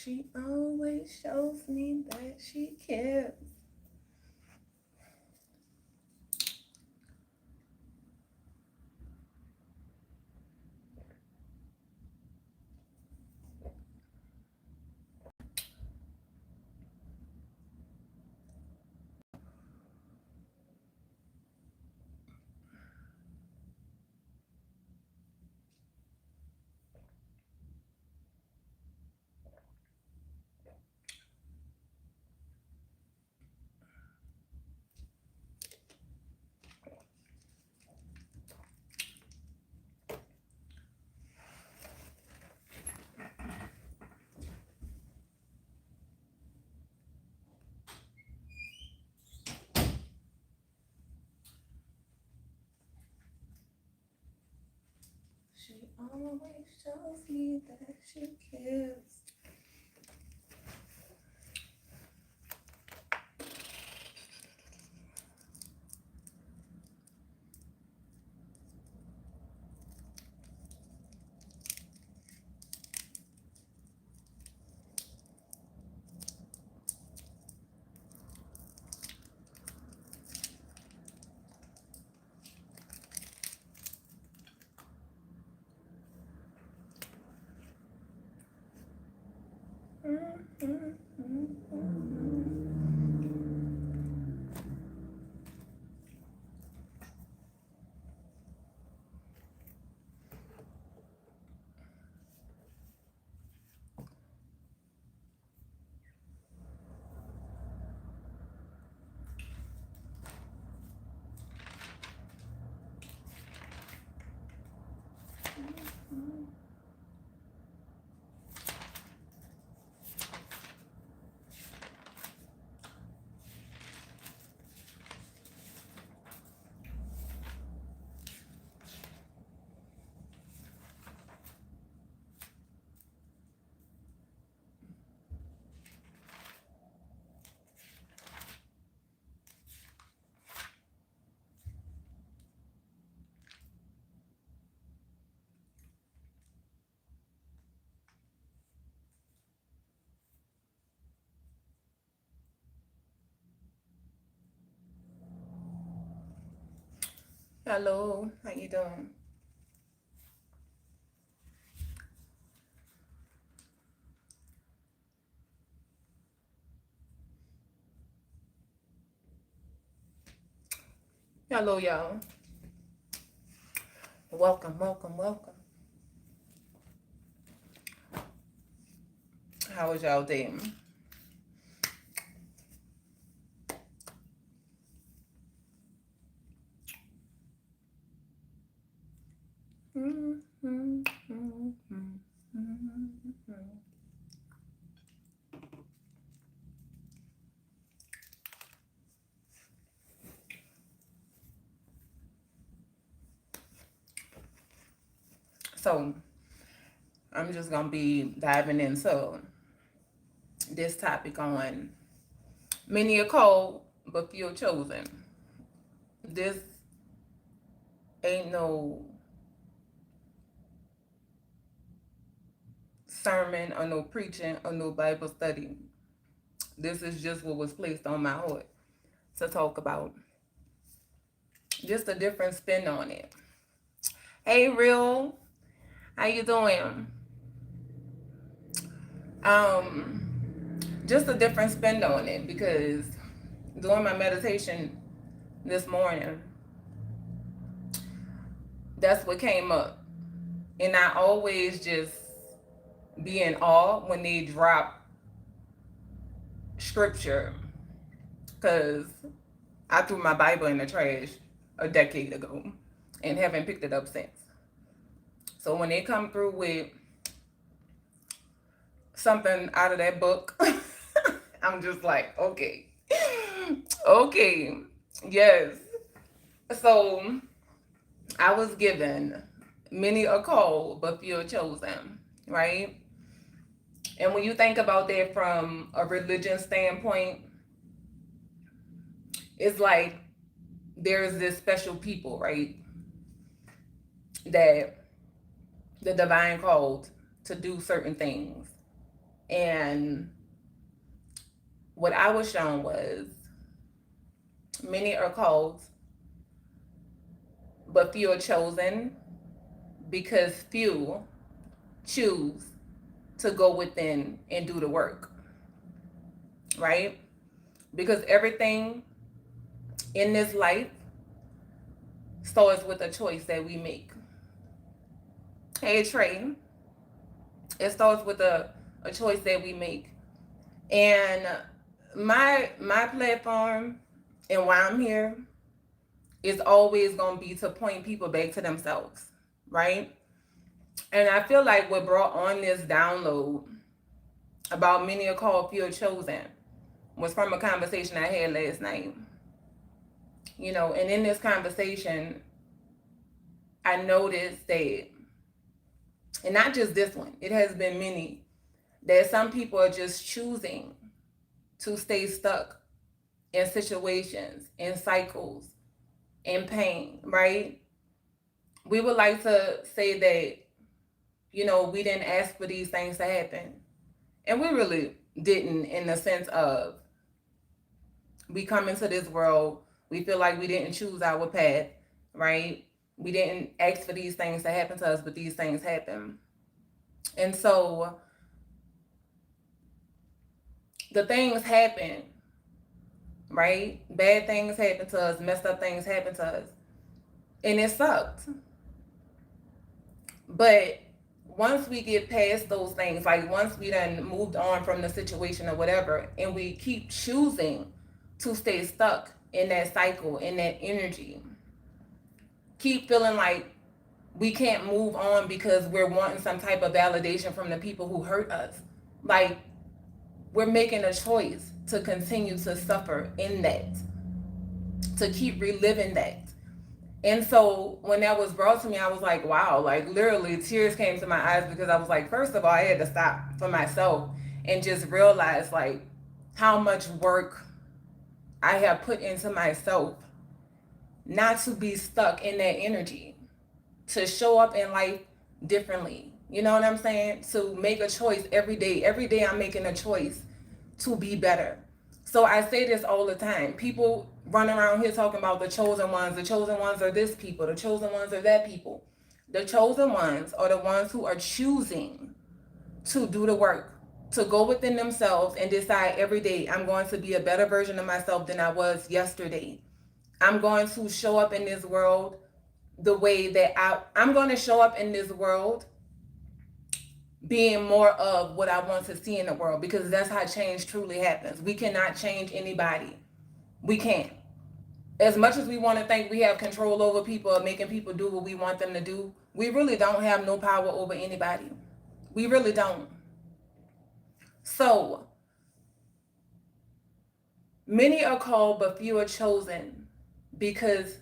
She always shows me that she cares. She always shows me that she cares. Hello, how you doing? Hello, y'all. Welcome, welcome, welcome. How was y'all day? So, I'm just gonna be diving into this topic on many are called, but few are chosen. This ain't no sermon or no preaching or no Bible study. This is just what was placed on my heart to talk about. Just a different spin on it. Hey, Real, how you doing? Just a different spin on it because during my meditation this morning, that's what came up. And I always just be in awe when they drop scripture because I threw my Bible in the trash a decade ago and haven't picked it up since. So when they come through with something out of that book, I'm just like, okay, okay, yes. So I was given many are called, but few are chosen, right? And when you think about that from a religion standpoint, it's like there's this special people, right? That the divine called to do certain things. And what I was shown was many are called, but few are chosen, because few choose to go within and do the work, right? Because everything in this life starts with a choice that we make. Hey, Trey, it starts with a choice that we make. And my platform and why I'm here is always going to be to point people back to themselves, right? And I feel like what brought on this download about many are called, few are chosen was from a conversation I had last night. You know, and in this conversation, I noticed that, and not just this one, it has been many, that some people are just choosing to stay stuck in situations, in cycles, in pain, right? We would like to say that, you know, we didn't ask for these things to happen. And we really didn't, in the sense of we come into this world, we feel like we didn't choose our path, right? We didn't ask for these things to happen to us, but these things happen. And so the things happen, right? Bad things happen to us, messed up things happen to us. And it sucked. But once we get past those things, like once we done moved on from the situation or whatever, and we keep choosing to stay stuck in that cycle, in that energy, keep feeling like we can't move on because we're wanting some type of validation from the people who hurt us. Like, we're making a choice to continue to suffer in that, to keep reliving that. And so when that was brought to me, I was like, wow, like literally tears came to my eyes, because I was like, first of all, I had to stop for myself and just realize like how much work I have put into myself not to be stuck in that energy, to show up in life differently. You know what I'm saying? To make a choice every day. Every day I'm making a choice to be better. So I say this all the time. People run around here talking about the chosen ones. The chosen ones are this people. The chosen ones are that people. The chosen ones are the ones who are choosing to do the work, to go within themselves and decide every day, I'm going to be a better version of myself than I was yesterday. I'm going to show up in this world the way that I'm going to show up in this world being more of what I want to see in the world, because that's how change truly happens. We cannot change anybody. We can't. As much as we want to think we have control over people or making people do what we want them to do, we really don't have no power over anybody. We really don't. So, many are called, but few are chosen, because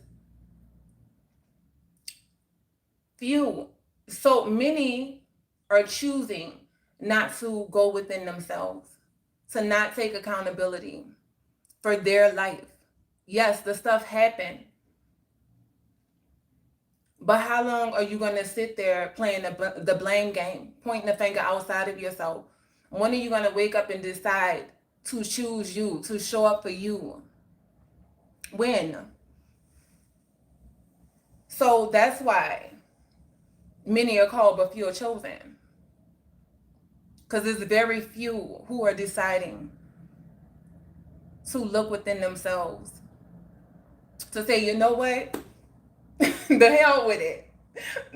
few, so many are choosing not to go within themselves, to not take accountability for their life. Yes, the stuff happened, but how long are you going to sit there playing the blame game, pointing the finger outside of yourself? When are you going to wake up and decide to choose you, to show up for you? When? So that's why many are called, but few are chosen. Because it's very few who are deciding to look within themselves, to say, you know what? The hell with it.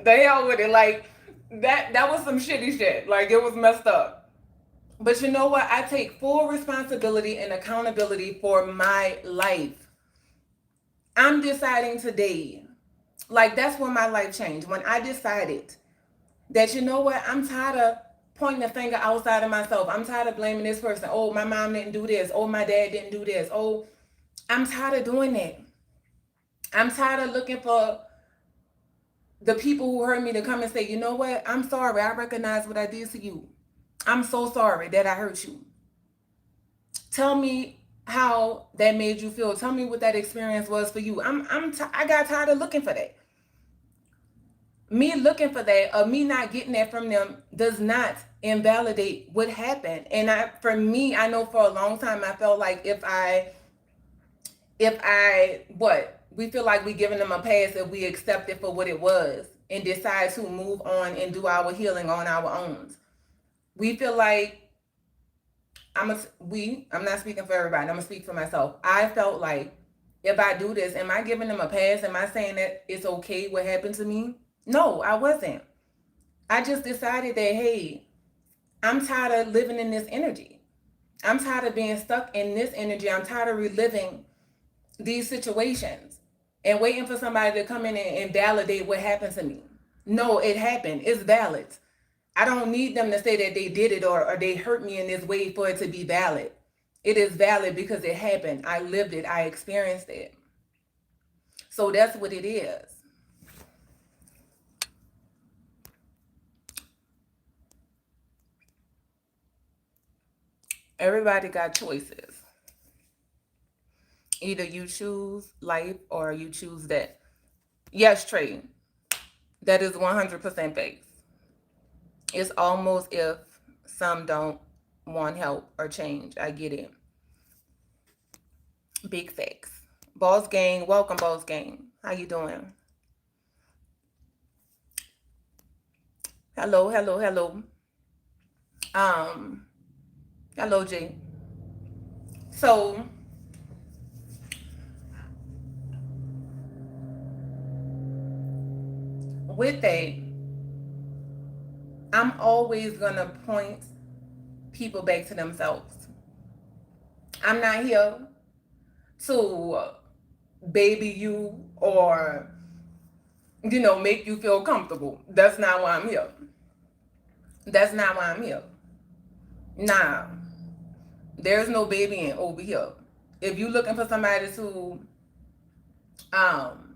The hell with it. Like, that was some shitty shit. Like, it was messed up. But you know what? I take full responsibility and accountability for my life. I'm deciding today. Like, that's when my life changed. When I decided that, you know what? I'm tired of pointing the finger outside of myself. I'm tired of blaming this person. Oh, my mom didn't do this. Oh, my dad didn't do this. Oh, I'm tired of doing that. I'm tired of looking for the people who hurt me to come and say, you know what? I'm sorry. I recognize what I did to you. I'm so sorry that I hurt you. Tell me how that made you feel. Tell me what that experience was for you. I got tired of looking for that. Me looking for that or me not getting that from them does not invalidate what happened. And for me, I know for a long time I felt like what we feel like we giving them a pass if we accept it for what it was and decide to move on and do our healing on our own. We feel like I'm not speaking for everybody. I'm gonna speak for myself. I felt like if I do this, am I giving them a pass? Am I saying that it's okay what happened to me? No, I wasn't. I just decided that, hey, I'm tired of living in this energy. I'm tired of being stuck in this energy. I'm tired of reliving these situations and waiting for somebody to come in and validate what happened to me. No, it happened. It's valid. I don't need them to say that they did it or they hurt me in this way for it to be valid. It is valid because it happened. I lived it. I experienced it. So that's what it is. Everybody got choices. Either you choose life or you choose that. Yes, Trey, that is 100% faith. It's almost if some don't want help or change. I get it. Big facts. Boss Gang, welcome, Boss Gang. How you doing? Hello, hello, hello. Um, hello, Jay. So with that, I'm always gonna point people back to themselves. I'm not here to baby you or make you feel comfortable. That's not why I'm here. That's not why I'm here. Nah, there's no babying over here. If you're looking for somebody to um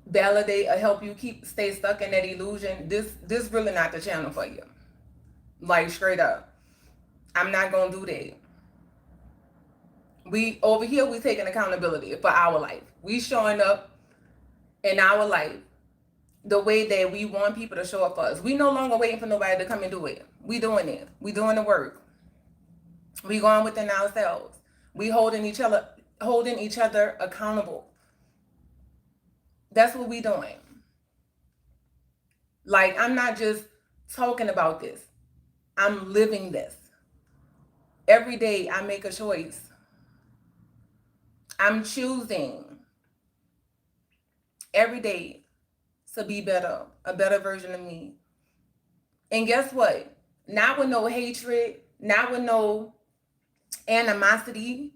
validate or help you stay stuck in that illusion, this really not the channel for you. Like straight up. I'm not gonna do that. We over here we taking accountability for our life. We showing up in our life the way that we want people to show up for us. We no longer waiting for nobody to come and do it. We doing it. We doing the work. We going within ourselves. We holding each other accountable. That's what we doing. Like, I'm not just talking about this. I'm living this. Every day I make a choice. I'm choosing every day to be better, a better version of me. And guess what? Not with no hatred, not with no animosity,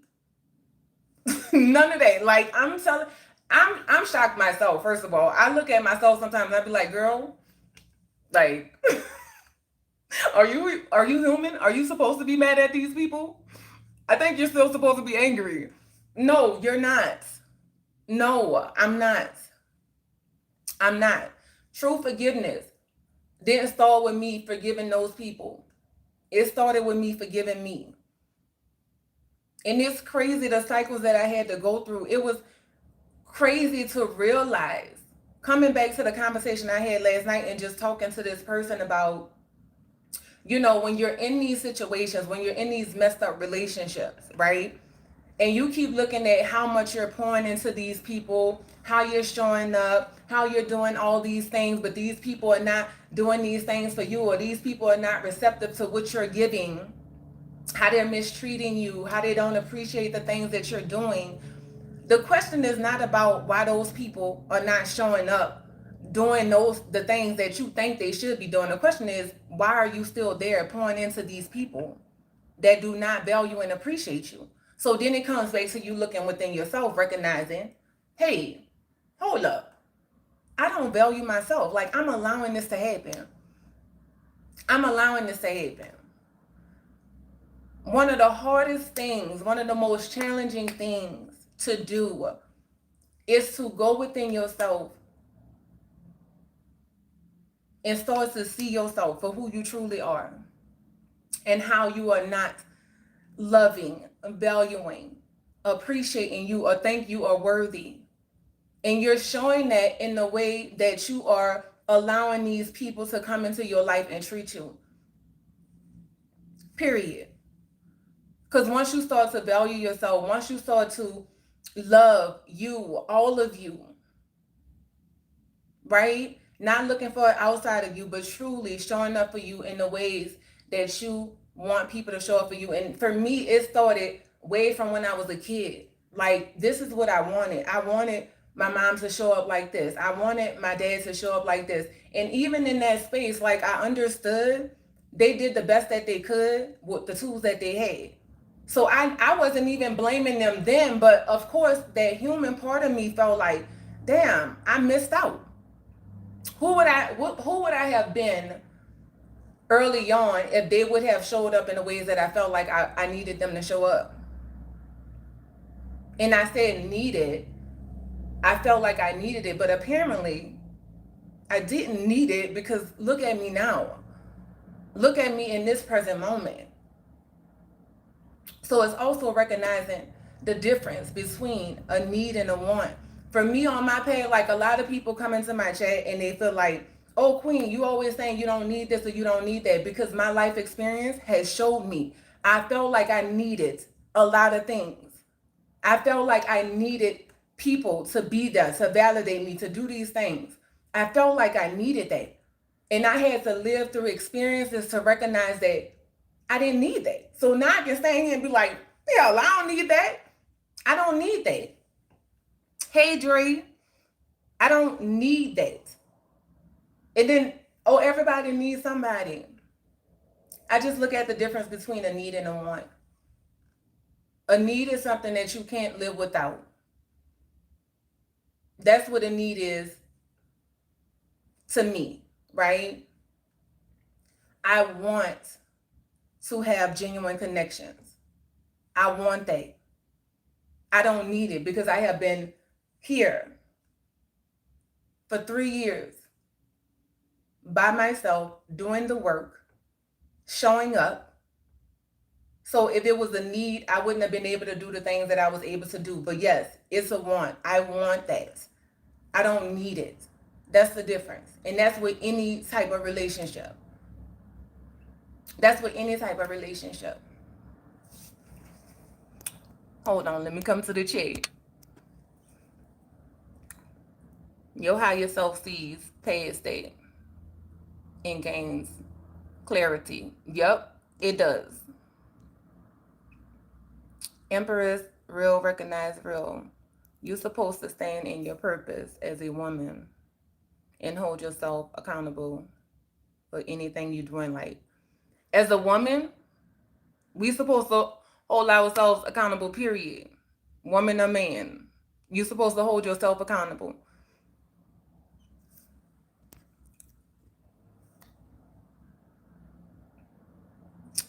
none of that. Like I'm shocked myself. First of all, I look at myself sometimes and I be like, girl, like, are you human? Are you supposed to be mad at these people? I think you're still supposed to be angry. No, you're not. No, I'm not. I'm not. True forgiveness didn't start with me forgiving those people. It started with me forgiving me. And it's crazy the cycles that I had to go through. It was crazy to realize, coming back to the conversation I had last night and just talking to this person about, when you're in these situations, when you're in these messed up relationships, right? And you keep looking at how much you're pouring into these people, how you're showing up, how you're doing all these things, but these people are not doing these things for you, or these people are not receptive to what you're giving, how they're mistreating you, how they don't appreciate the things that you're doing. The question is not about why those people are not showing up doing the things that you think they should be doing. The question is, why are you still there pouring into these people that do not value and appreciate you? So then it comes back to you looking within yourself, recognizing, hey, hold up. I don't value myself. Like, I'm allowing this to happen. I'm allowing this to happen. One of the hardest things, one of the most challenging things to do is to go within yourself and start to see yourself for who you truly are and how you are not loving, valuing, appreciating you, or think you are worthy And you're showing that in the way that you are allowing these people to come into your life and treat you. Period. Because once you start to value yourself, once you start to love you, all of you, right? Not looking for it outside of you, but truly showing up for you in the ways that you want people to show up for you. And for me, it started way from when I was a kid. Like, this is what I wanted. I wanted my mom to show up like this. I wanted my dad to show up like this. And even in that space, like, I understood they did the best that they could with the tools that they had. So I wasn't even blaming them then, but of course that human part of me felt like, damn, I missed out. Who would I have been early on if they would have showed up in the ways that I felt like I needed them to show up? And I said needed. I felt like I needed it, but apparently I didn't need it, because look at me now. Look at me in this present moment. So it's also recognizing the difference between a need and a want. For me on my page, like, a lot of people come into my chat and they feel like, oh, Queen, you always saying you don't need this or you don't need that, because my life experience has showed me I felt like I needed a lot of things. I felt like I needed people to be there, to validate me, to do these things. I felt like I needed that. And I had to live through experiences to recognize that I didn't need that. So now I can stand here and be like, hell, I don't need that. I don't need that. Hey, Dre, I don't need that. And then, oh, everybody needs somebody. I just look at the difference between a need and a want. A need is something that you can't live without. That's what a need is to me, right? I want to have genuine connections. I want that. I don't need it because I have been here for 3 years by myself, doing the work, showing up. So if it was a need, I wouldn't have been able to do the things that I was able to do. But yes, it's a want. I want that. I don't need it. That's the difference. And that's with any type of relationship. That's with any type of relationship. Hold on, let me come to the chat. Your higher self sees past that and gains clarity. Yep, it does. Empress, real, recognize real. You're supposed to stand in your purpose as a woman and hold yourself accountable for anything you're doing. Like, as a woman, we supposed to hold ourselves accountable, period. Woman or man. You're supposed to hold yourself accountable.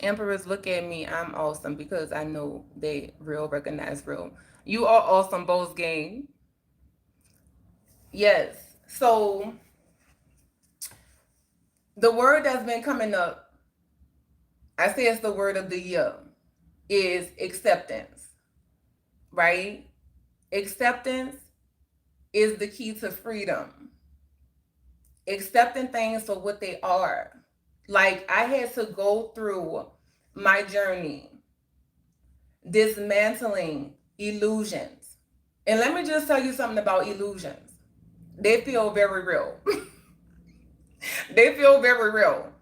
Empress, look at me. I'm awesome because I know they real, recognize real. You are awesome, Bo's game. Yes. So the word that's been coming up, I say it's the word of the year, is acceptance, right? Acceptance is the key to freedom. Accepting things for what they are. Like, I had to go through my journey dismantling illusions. And let me just tell you something about illusions. They feel very real. They feel very real.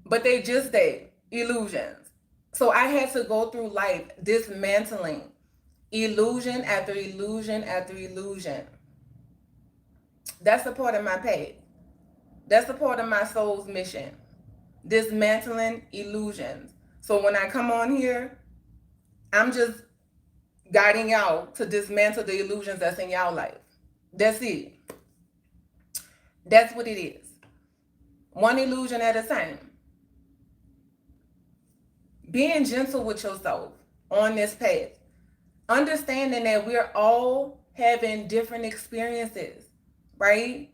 But they just they illusions. So I had to go through life dismantling illusion after illusion after illusion. That's a part of my path. That's a part of my soul's mission. Dismantling illusions. So when I come on here, I'm just guiding y'all to dismantle the illusions that's in y'all life. That's it. That's what it is. One illusion at a time. Being gentle with yourself on this path. Understanding that we're all having different experiences, right?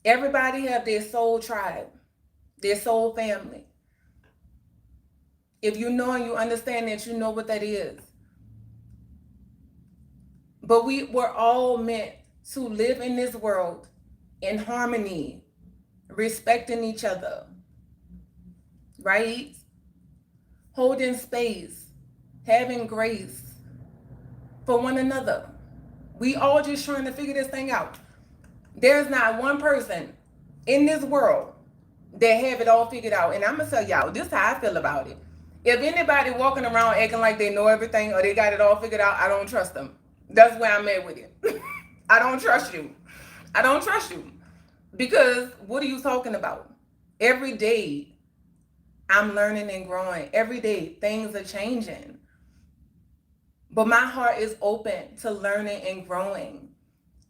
Everybody have their soul tribe, their soul family. If you know and you understand that, what that is. But we're all meant to live in this world in harmony, respecting each other, right? Holding space, having grace for one another. We all just trying to figure this thing out. There's not one person in this world that have it all figured out. And I'm gonna tell y'all, this is how I feel about it. If anybody walking around acting like they know everything or they got it all figured out, I don't trust them. That's where I'm at with it. I don't trust you. I don't trust you. Because what are you talking about? Every day I'm learning and growing. Every day things are changing. But my heart is open to learning and growing.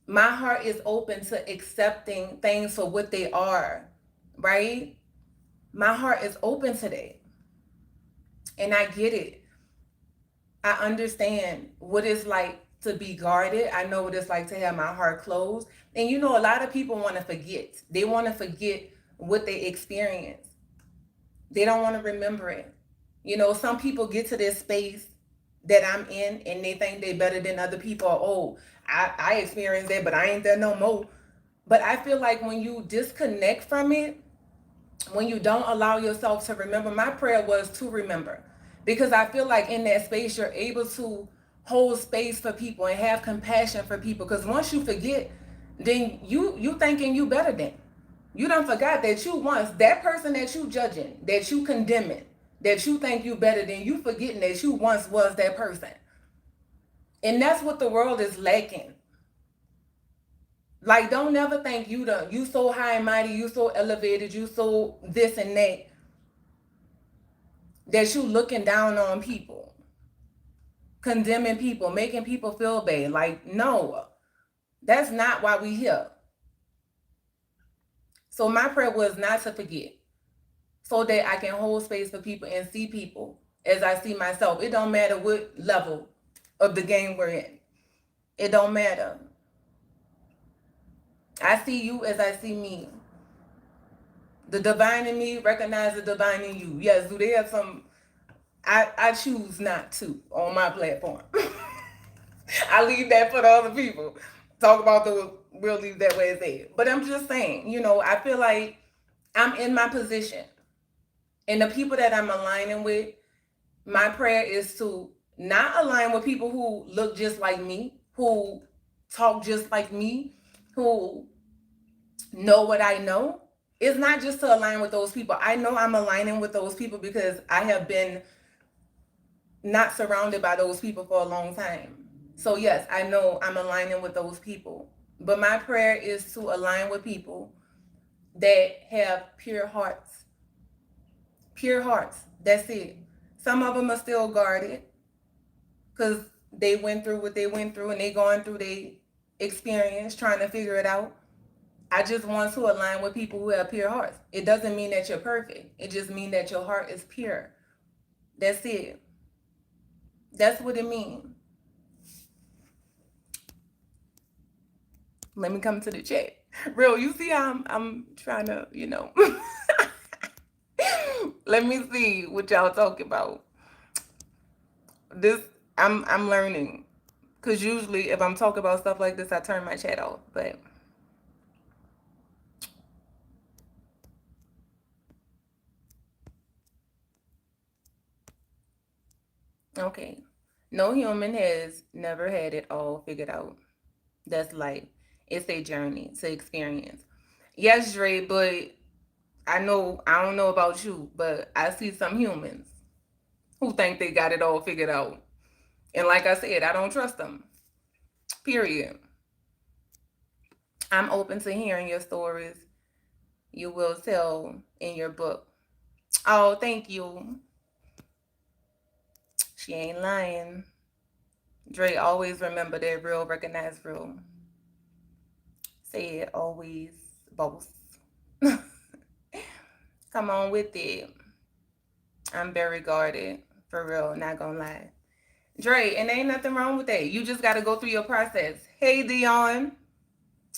My heart is open to accepting things for what they are, right? My heart is open to that. And I get it. I understand what it's like to be guarded. I know what it's like to have my heart closed. And you know, a lot of people want to forget. They want to forget what they experienced. They don't want to remember it. You know, some people get to this space that I'm in and they think they better than other people. Oh, I experienced that, but I ain't there no more. But I feel like when you disconnect from it, when you don't allow yourself to remember, my prayer was to remember. Because I feel like in that space, you're able to hold space for people and have compassion for people. Because once you forget, then you thinking you better than. You done forgot that you once, that person that you judging, that you condemning, that you think you better than, you forgetting that you once was that person. And that's what the world is lacking. Like, don't never think you so high and mighty, you so elevated, you so this and that you looking down on people, condemning people, making people feel bad. Like, no, that's not why we here. So my prayer was not to forget, so that I can hold space for people and see people as I see myself. It don't matter what level of the game we're in. It don't matter. I see you as I see me. The divine in me recognize the divine in you. Yes, do they have some? I choose not to on my platform. I leave that for the other people. Talk about we'll leave that way it's there. But I'm just saying, you know, I feel like I'm in my position. And the people that I'm aligning with, my prayer is to not align with people who look just like me, who talk just like me, who know what I know. It's not just to align with those people. I know I'm aligning with those people because I have been not surrounded by those people for a long time. So yes, I know I'm aligning with those people. But my prayer is to align with people that have pure hearts. Pure hearts. That's it. Some of them are still guarded because they went through what they went through and they going through their experience trying to figure it out. I just want to align with people who have pure hearts. It doesn't mean that you're perfect. It just means that your heart is pure. That's it. That's what it means. Let me come to the chat. Real, you see how I'm trying to, you know. Let me see what y'all talking about. This I'm learning. Cause usually if I'm talking about stuff like this, I turn my chat off. But okay. No human has never had it all figured out. That's life. It's a journey to experience. Yes, Dre, but I don't know about you, but I see some humans who think they got it all figured out. And like I said, I don't trust them. Period. I'm open to hearing your stories you will tell in your book. Oh, thank you. She ain't lying. Dre, always remember that real, recognize real. Say it always, boss. Come on with it. I'm very guarded, for real, not gonna lie. Dre, and ain't nothing wrong with that. You just gotta go through your process. Hey, Dion.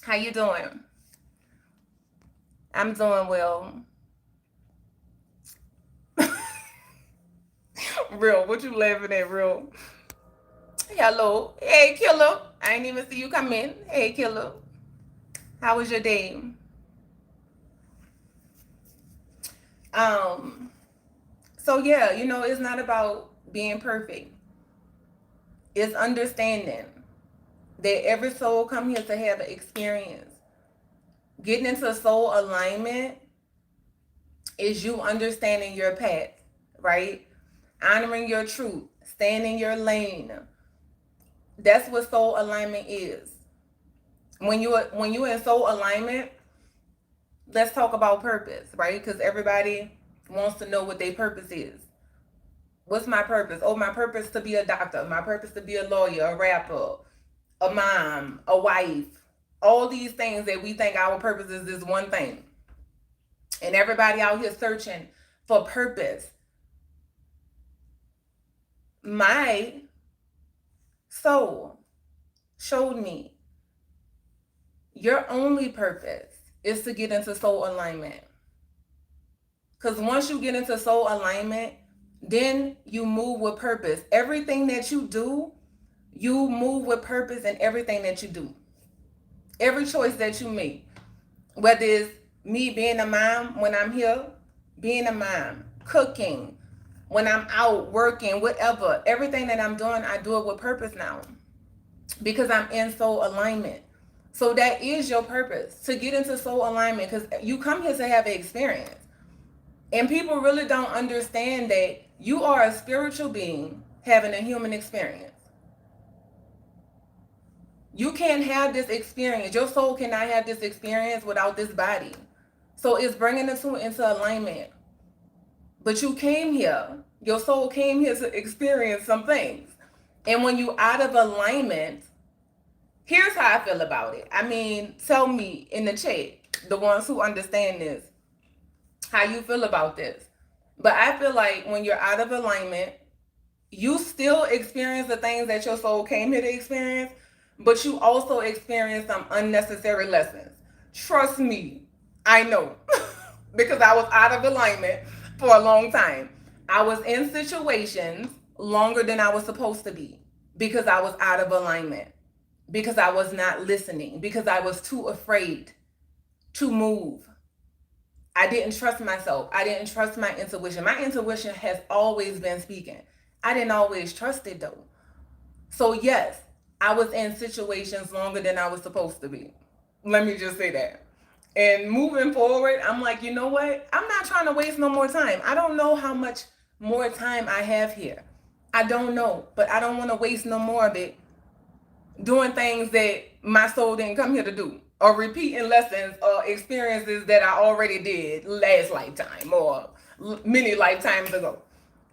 How you doing? I'm doing well. Real, what you laughing at, real? Hello. Hey, Killer. I ain't even see you come in. Hey, Killer. How was your day? Um, so yeah, it's not about being perfect. It's understanding that every soul come here to have an experience. Getting into soul alignment is you understanding your path, right? Honoring your truth, staying in your lane. That's what soul alignment is. When you in soul alignment, let's talk about purpose, right? Because everybody wants to know what their purpose is. What's my purpose? Oh, my purpose to be a doctor. My purpose to be a lawyer, a rapper, a mom, a wife. All these things that we think our purpose is this one thing. And everybody out here searching for purpose. My soul showed me your only purpose is to get into soul alignment. Because once you get into soul alignment, then you move with purpose. Everything that you do, you move with purpose in everything that you do. Every choice that you make, whether it's me being a mom when I'm here, being a mom, cooking, when I'm out working, whatever, everything that I'm doing, I do it with purpose now because I'm in soul alignment. So that is your purpose, to get into soul alignment, because you come here to have an experience. And people really don't understand that you are a spiritual being having a human experience. You can't have this experience. Your soul cannot have this experience without this body. So it's bringing the two into alignment. But you came here, your soul came here to experience some things. And when you out of alignment, here's how I feel about it. I mean, tell me in the chat, the ones who understand this, how you feel about this. But I feel like when you're out of alignment, you still experience the things that your soul came here to experience, but you also experience some unnecessary lessons. Trust me, I know. Because I was out of alignment for a long time. I was in situations longer than I was supposed to be because I was out of alignment, because I was not listening, because I was too afraid to move. I didn't trust myself. I didn't trust my intuition. My intuition has always been speaking. I didn't always trust it though. So yes, I was in situations longer than I was supposed to be. Let me just say that. And moving forward, I'm like, you know what? I'm not trying to waste no more time. I don't know how much more time I have here. I don't know, but I don't want to waste no more of it doing things that my soul didn't come here to do, or repeating lessons or experiences that I already did last lifetime or many lifetimes ago.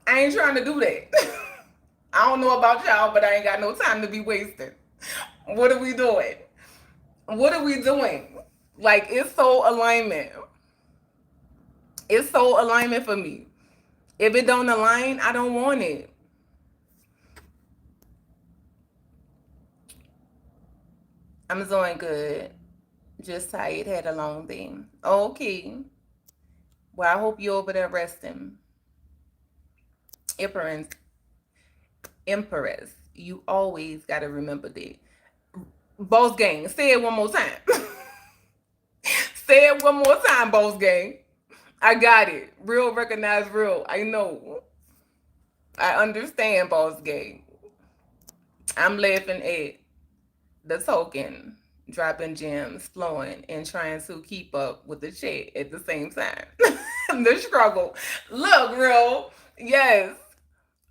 I ain't trying to do that. I don't know about y'all, but I ain't got no time to be wasting. What are we doing? What are we doing? Like, it's soul alignment. It's soul alignment for me. If it don't align, I don't want it. I'm doing good. Just tired, had a long day. Okay. Well, I hope you're over there resting. Empress, Empress, you always gotta remember that. Boss gang, say it one more time. Say it one more time, boss gang. I got it. Real recognize real. I know. I understand, boss gang. I'm laughing at the token, dropping gems, flowing, and trying to keep up with the chat at the same time. The struggle. Look, real. Yes.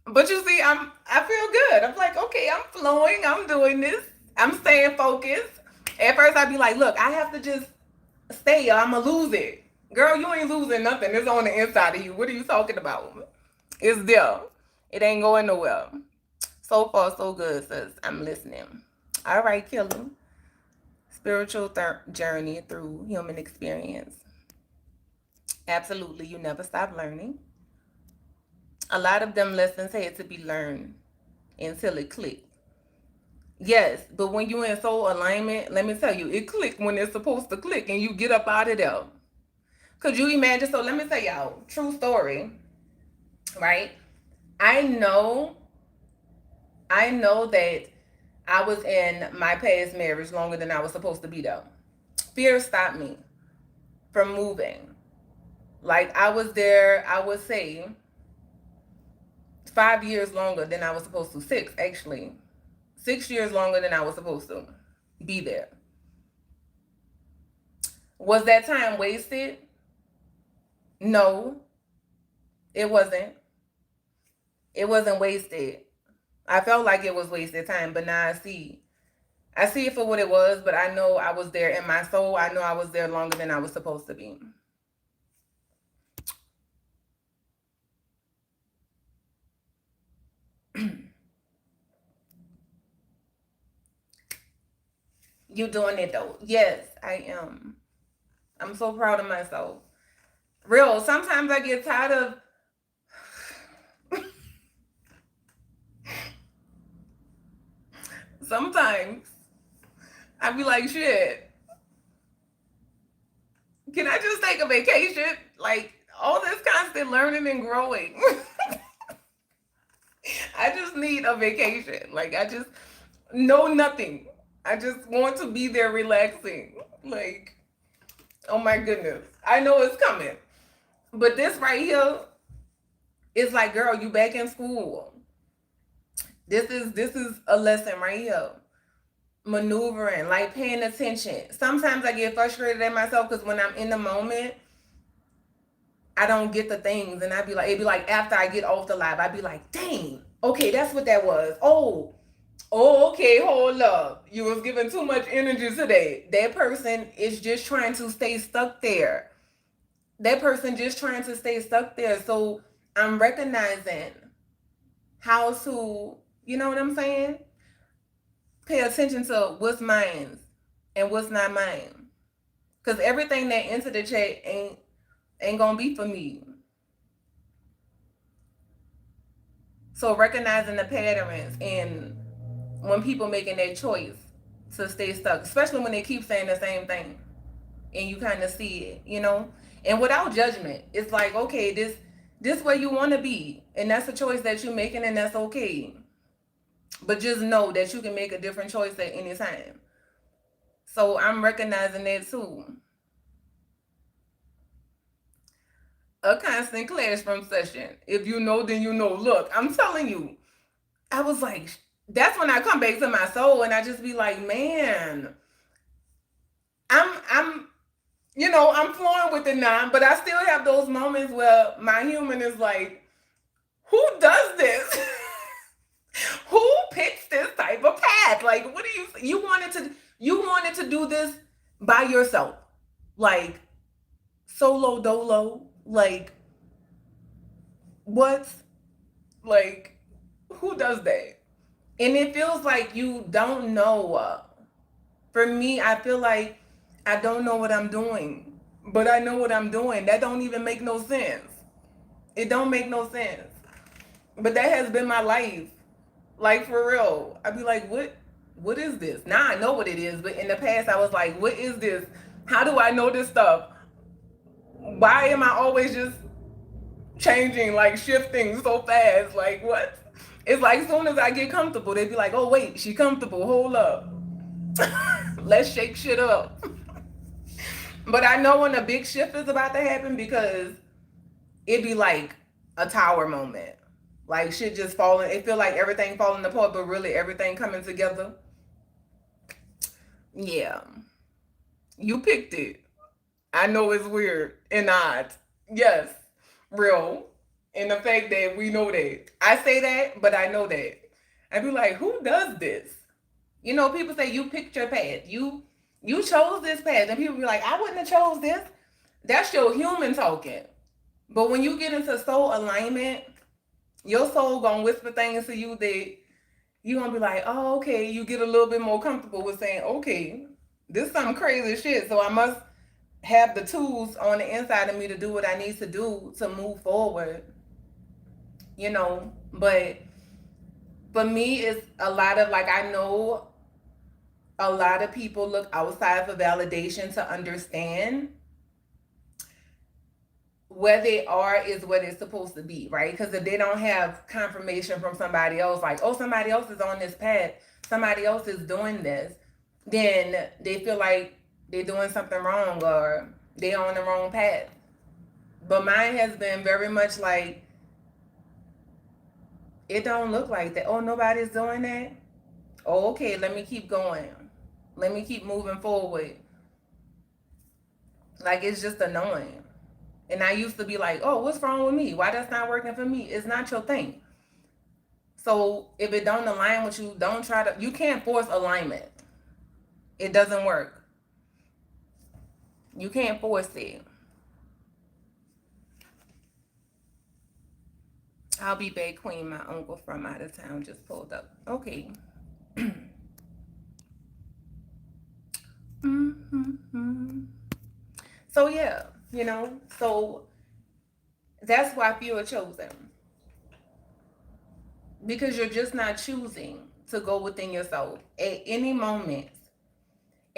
But you see, I feel good. I'm like, okay, I'm flowing. I'm doing this. I'm staying focused. At first, I'd be like, look, I have to just stay. I'm gonna lose it. Girl, you ain't losing nothing. It's on the inside of you. What are you talking about? It's there. It ain't going nowhere. So far, so good, sis. I'm listening. All right, Killer. Spiritual journey through human experience. Absolutely, you never stop learning. A lot of them lessons had to be learned until it clicked. Yes, but when you're in soul alignment, let me tell you, it clicked when it's supposed to click and you get up out of there. Could you imagine? So let me tell y'all, true story, right? I know I know that I was in my past marriage longer than I was supposed to be though. Fear stopped me from moving. Like I was there, I would say 5 years longer than I was supposed to. Six, actually. 6 years longer than I was supposed to be there. Was that time wasted? No, it wasn't. It wasn't wasted. I felt like it was wasted time, but now I see. I see it for what it was, but I know I was there in my soul. I know I was there longer than I was supposed to be. You doing it though? Yes, I am. I'm so proud of myself. Real, sometimes I get tired of sometimes I be like, shit, can I just take a vacation? Like all this constant learning and growing. I just need a vacation. Like I just know nothing. I just want to be there relaxing. Like, oh my goodness. I know it's coming. But this right here is like, girl, you back in school. This is a lesson right here. Maneuvering, like paying attention. Sometimes I get frustrated at myself because when I'm in the moment, I don't get the things, and it'd be like after I get off the live, I'd be like, dang, okay, that's what that was. Oh, okay, hold up. You was giving too much energy today. That person is just trying to stay stuck there. That person just trying to stay stuck there. So I'm recognizing how to, you know what I'm saying? Pay attention to what's mine and what's not mine. Cause everything that entered the chat ain't gonna be for me. So recognizing the patterns and when people making that choice to stay stuck, especially when they keep saying the same thing and you kind of see it, you know, and without judgment, it's like, okay, this where you want to be, and that's a choice that you're making, and that's okay. But just know that you can make a different choice at any time. So I'm recognizing that too. A constant classroom session. If you know, then you know. Look, I'm telling you, I was like, that's when I come back to my soul and I just be like, man, I'm I'm flowing with it now, but I still have those moments where my human is like, who does this? Who picks this type of path? Like, what do you wanted to do this by yourself? Like solo dolo? Like what? Like who does that? And it feels like you don't know. For me, I feel like I don't know what I'm doing, but I know what I'm doing. That don't even make no sense. It don't make no sense. But that has been my life. Like for real. I'd be like, what is this? Now I know what it is, but in the past I was like, what is this? How do I know this stuff? Why am I always just changing, like shifting so fast? Like what? It's like as soon as I get comfortable, they'd be like, oh wait, she comfortable, hold up. Let's shake shit up. But I know when a big shift is about to happen because it'd be like a tower moment. Like shit just falling. It feel like everything falling apart, but really everything coming together. Yeah. You picked it. I know it's weird and odd. Yes. Real. And the fact that we know that. I say that, but I know that. I'd be like, who does this? You know, people say you picked your path. You chose this path. And people be like, I wouldn't have chose this. That's your human talking. But when you get into soul alignment, your soul gonna whisper things to you that you gonna be like, oh, okay. You get a little bit more comfortable with saying, okay, this is some crazy shit. So I must have the tools on the inside of me to do what I need to do to move forward. But for me, it's a lot of like, I know a lot of people look outside for validation to understand where they are is where they're supposed to be, right? Because if they don't have confirmation from somebody else, like, oh, somebody else is on this path, somebody else is doing this, then they feel like they're doing something wrong or they're on the wrong path. But mine has been very much like, it don't look like that. Oh, nobody's doing that. Oh, okay, let me keep going. Let me keep moving forward. Like, it's just annoying. And I used to be like, oh, what's wrong with me? Why that's not working for me? It's not your thing. So if it don't align with you, don't try to, you can't force alignment. It doesn't work. You can't force it. I'll be back, Queen. My uncle from out of town just pulled up. Okay. Mm-hmm. So yeah, so that's why few are chosen, because you're just not choosing to go within yourself at any moment.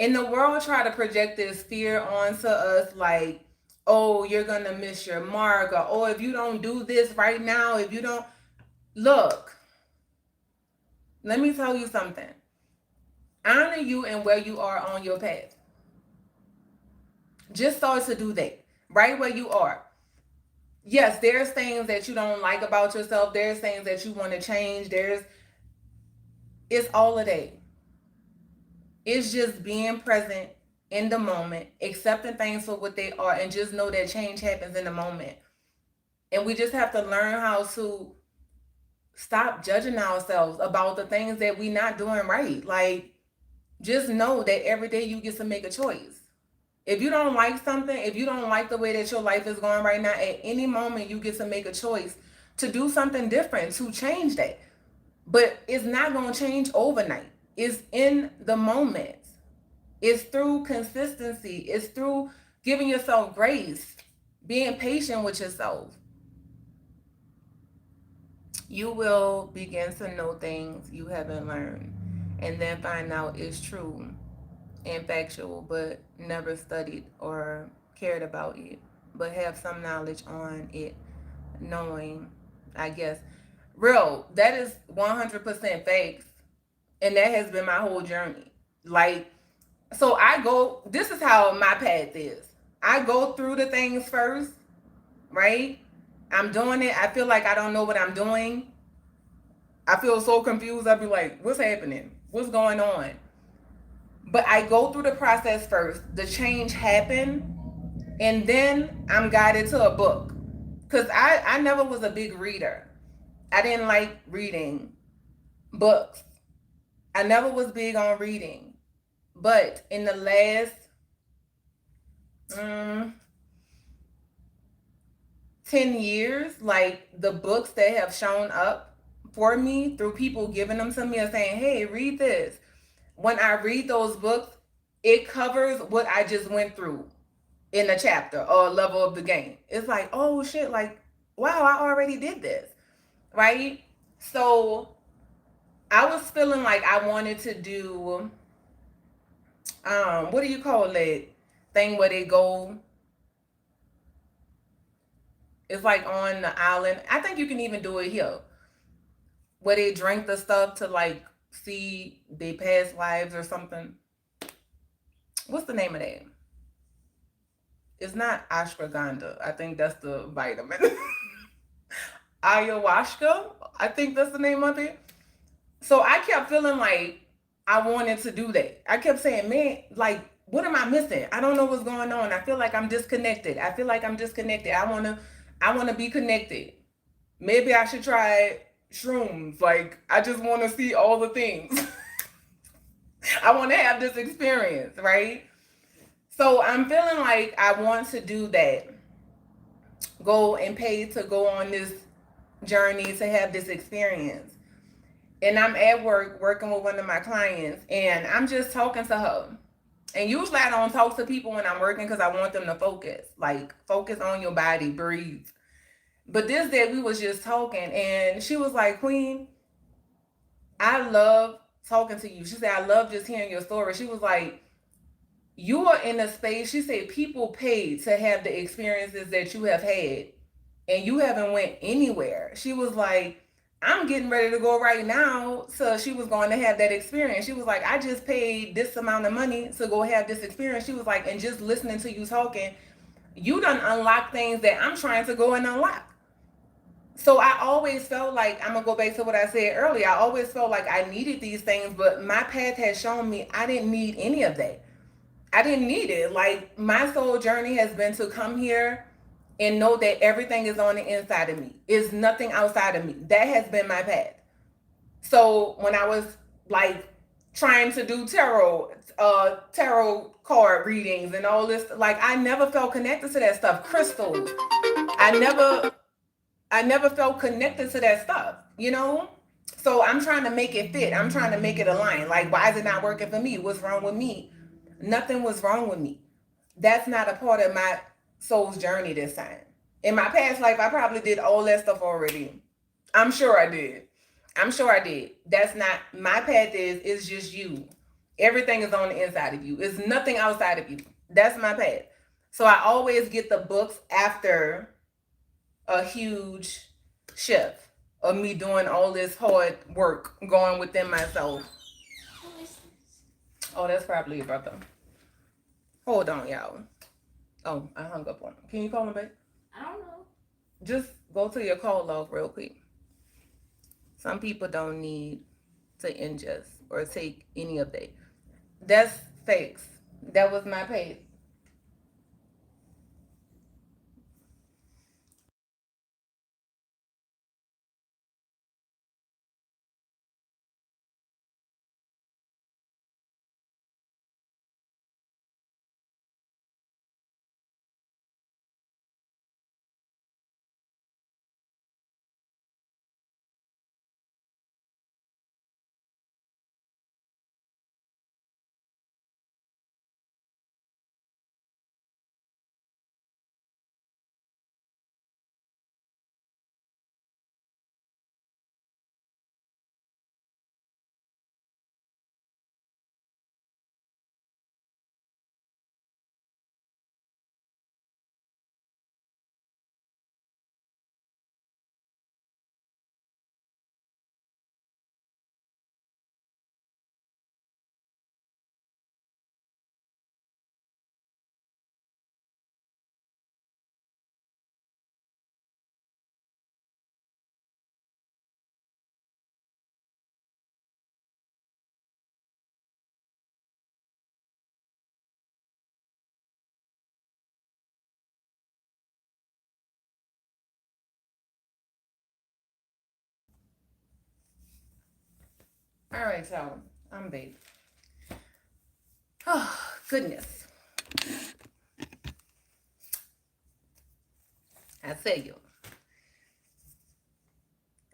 And the world try to project this fear onto us, like, oh, you're gonna miss your mark, or oh, if you don't do this right now, if you don't look, let me tell you something. Honor you and where you are on your path. Just start to do that right where you are. Yes, there's things that you don't like about yourself. There's things that you want to change. It's all of that. It's just being present in the moment, accepting things for what they are, and just know that change happens in the moment. And we just have to learn how to stop judging ourselves about the things that we're not doing right. Like, just know that every day you get to make a choice. If you don't like something, if you don't like the way that your life is going right now, at any moment you get to make a choice to do something different, to change that. But it's not going to change overnight. It's in the moment. It's through consistency. It's through giving yourself grace, being patient with yourself. You will begin to know things you haven't learned, and then find out it's true and factual, but never studied or cared about it, but have some knowledge on it, knowing, I guess. Real, that is 100% facts. And that has been my whole journey. Like, so this is how my path is. I go through the things first, right? I'm doing it. I feel like I don't know what I'm doing. I feel so confused. I'll be like, what's happening? What's going on? But I go through the process first. The change happened. And then I'm guided to a book. Because I never was a big reader. I didn't like reading books. I never was big on reading. But in the last mm, 10 years, like, the books that have shown up for me through people giving them to me and saying, hey, read this. When I read those books, it covers what I just went through in a chapter or a level of the game. It's like, oh shit, like, wow, I already did this, right? So I was feeling like I wanted to do, what do you call it? Thing where they go, it's like on the island. I think you can even do it here, where they drink the stuff to, like, see their past lives or something. What's the name of that? It's not ashwagandha. I think that's the vitamin. Ayahuasca. I think that's the name of it. So I kept feeling like I wanted to do that. I kept saying, man, like, what am I missing? I don't know what's going on. I feel like I'm disconnected. I wanna be connected. Maybe I should try shrooms. Like, I just wanna see all the things. I wanna have this experience, right? So I'm feeling like I want to do that. Go and pay to go on this journey to have this experience. And I'm at work working with one of my clients, and I'm just talking to her. And usually I don't talk to people when I'm working because I want them to focus. Like, focus on your body, breathe. But this day we was just talking, and she was like, Queen, I love talking to you. She said, I love just hearing your story. She was like, You are in a space, she said people paid to have the experiences that you have had, and you haven't went anywhere. She was like, I'm getting ready to go right now. So she was going to have that experience. She was like, I just paid this amount of money to go have this experience. She was like, and just listening to you talking, you done unlock things that I'm trying to go and unlock. So I always felt like, I'm gonna go back to what I said earlier. I always felt like I needed these things, but my path has shown me I didn't need any of that. I didn't need it. Like, my soul journey has been to come here and know that everything is on the inside of me. It's nothing outside of me. That has been my path. So when I was like trying to do tarot card readings and all this, like, I never felt connected to that stuff. Crystals. I never I never felt connected to that stuff, you know? So I'm trying to make it fit. I'm trying to make it align. Like, why is it not working for me? What's wrong with me? Nothing was wrong with me. That's not a part of my soul's journey this time. In my past life, I probably did all that stuff already. I'm sure I did. I'm sure I did. That's not my path. Is just you. Everything is on the inside of you. It's nothing outside of you. That's my path. So I always get the books after a huge shift of me doing all this hard work going within myself. Oh, that's probably your brother. Hold on, y'all. Oh, I hung up on him. Can you call him back? I don't know. Just go to your call log real quick. Some people don't need to ingest or take any of that. That's fakes. That was my page. All right, so I'm babe. Oh, goodness. I tell you,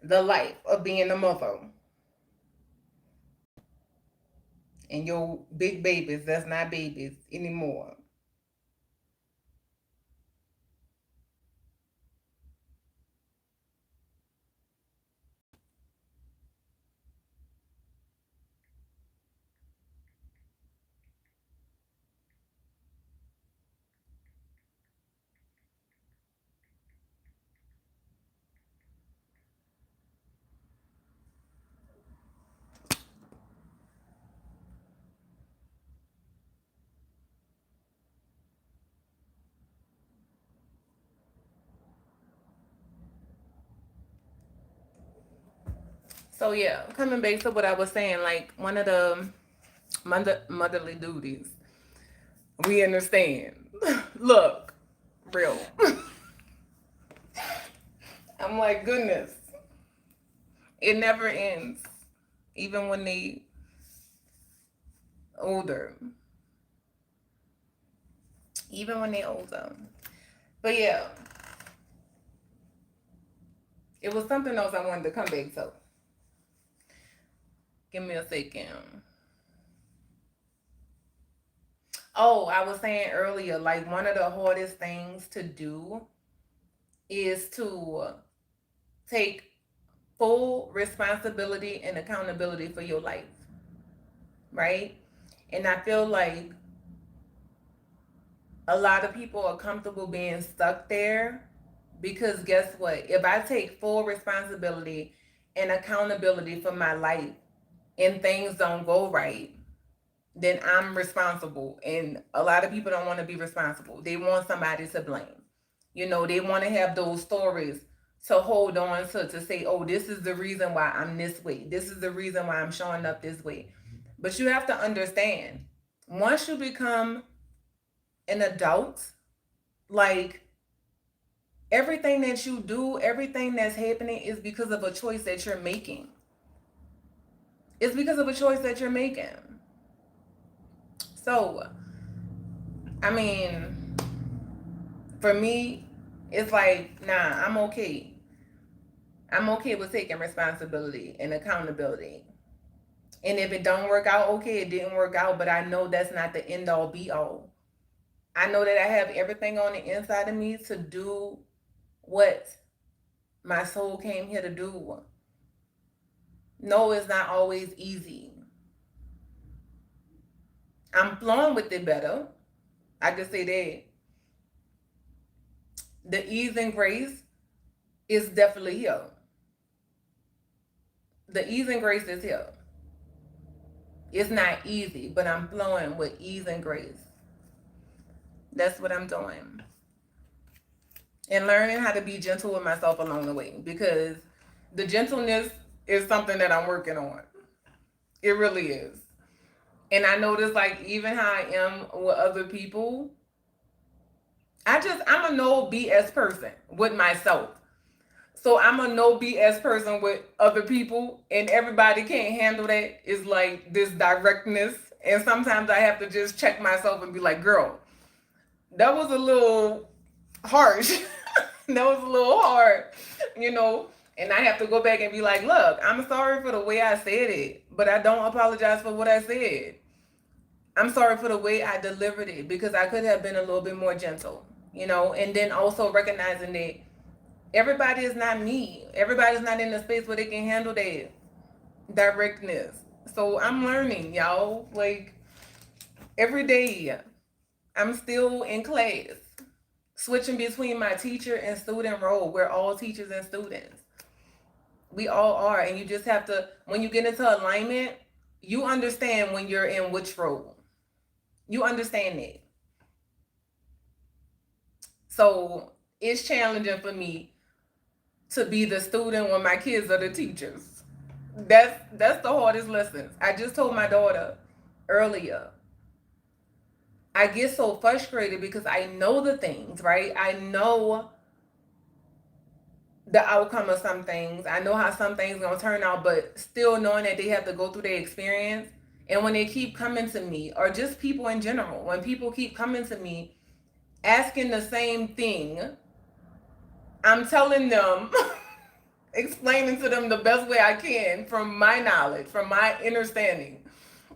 the life of being a mother and your big babies that's not babies anymore. So yeah, coming back to what I was saying, like, one of the motherly duties, we understand. Look, real. I'm like, goodness, it never ends. Even when they older. Even when they older. But yeah, it was something else I wanted to come back to. Give me a second. Oh, I was saying earlier, like, one of the hardest things to do is to take full responsibility and accountability for your life, right? And I feel like a lot of people are comfortable being stuck there because guess what? If I take full responsibility and accountability for my life and things don't go right, then I'm responsible. And a lot of people don't want to be responsible. They want somebody to blame. They want to have those stories to hold on to say, oh, this is the reason why I'm this way. This is the reason why I'm showing up this way. But you have to understand, once you become an adult, like everything that you do, everything that's happening is because of a choice that you're making. It's because of a choice that you're making. So, I mean, for me, it's like, nah, I'm okay. I'm okay with taking responsibility and accountability. And if it don't work out, okay, it didn't work out, but I know that's not the end all be all. I know that I have everything on the inside of me to do what my soul came here to do. No, it's not always easy. I'm flowing with it better. I could say that. The ease and grace is definitely here. The ease and grace is here. It's not easy, but I'm flowing with ease and grace. That's what I'm doing. And learning how to be gentle with myself along the way, because the gentleness is something that I'm working on. It really is. And I notice, like, even how I am with other people, I'm a no BS person with myself. So I'm a no BS person with other people, and everybody can't handle that. It's like this directness. And sometimes I have to just check myself and be like, girl, that was a little harsh. That was a little hard, you know. And I have to go back and be like, look, I'm sorry for the way I said it, but I don't apologize for what I said. I'm sorry for the way I delivered it because I could have been a little bit more gentle, and then also recognizing that everybody is not me. Everybody's not in the space where they can handle that directness. So I'm learning, y'all. Like every day, I'm still in class, switching between my teacher and student role. We're all teachers and students. We all are. And you just have to, when you get into alignment, you understand when you're in which role. You understand it. So it's challenging for me to be the student when my kids are the teachers. That's the hardest lessons. I just told my daughter earlier. I get so frustrated because I know the things, right? I know the outcome of some things. I know how some things gonna turn out, but still knowing that they have to go through their experience. And when they keep coming to me, or just people in general, when people keep coming to me asking the same thing, I'm telling them, explaining to them the best way I can from my knowledge, from my understanding,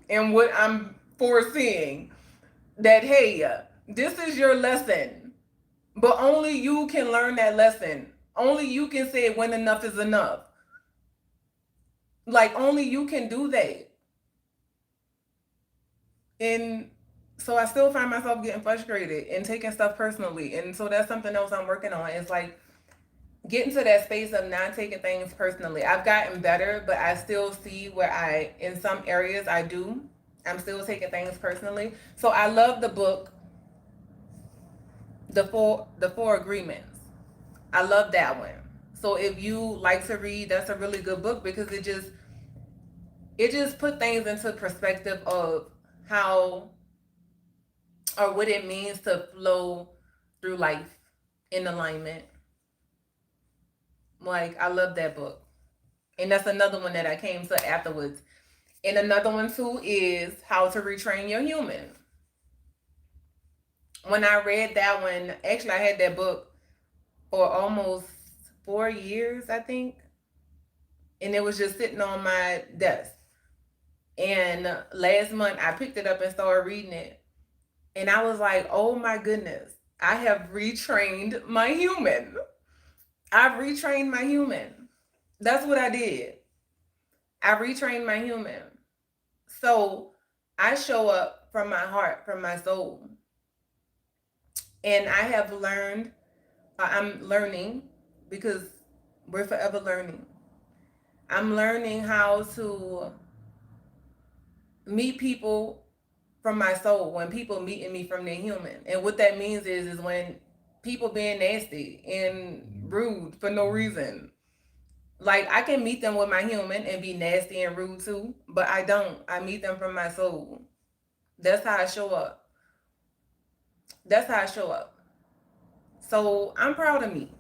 and what I'm foreseeing, that hey, this is your lesson, but only you can learn that lesson. Only you can say when enough is enough. Like only you can do that. And so I still find myself getting frustrated and taking stuff personally. And so that's something else I'm working on. It's like getting to that space of not taking things personally. I've gotten better, but I still see where in some areas I do. I'm still taking things personally. So I love the book, the Four Agreements. I love that one. So if you like to read, that's a really good book because it just put things into perspective of how or what it means to flow through life in alignment. Like I love that book. And that's another one that I came to afterwards. And another one too is How to Retrain Your Human. When I read that one, actually I had that book for almost 4 years, I think. And it was just sitting on my desk. And last month I picked it up and started reading it. And I was like, oh my goodness, I have retrained my human. I've retrained my human. That's what I did. I retrained my human. So I show up from my heart, from my soul. And I have learned, I'm learning because we're forever learning. I'm learning how to meet people from my soul, when people meeting me from their human. And what that means is when people being nasty and rude for no reason. Like I can meet them with my human and be nasty and rude too, but I don't. I meet them from my soul. That's how I show up. That's how I show up. So I'm proud of me.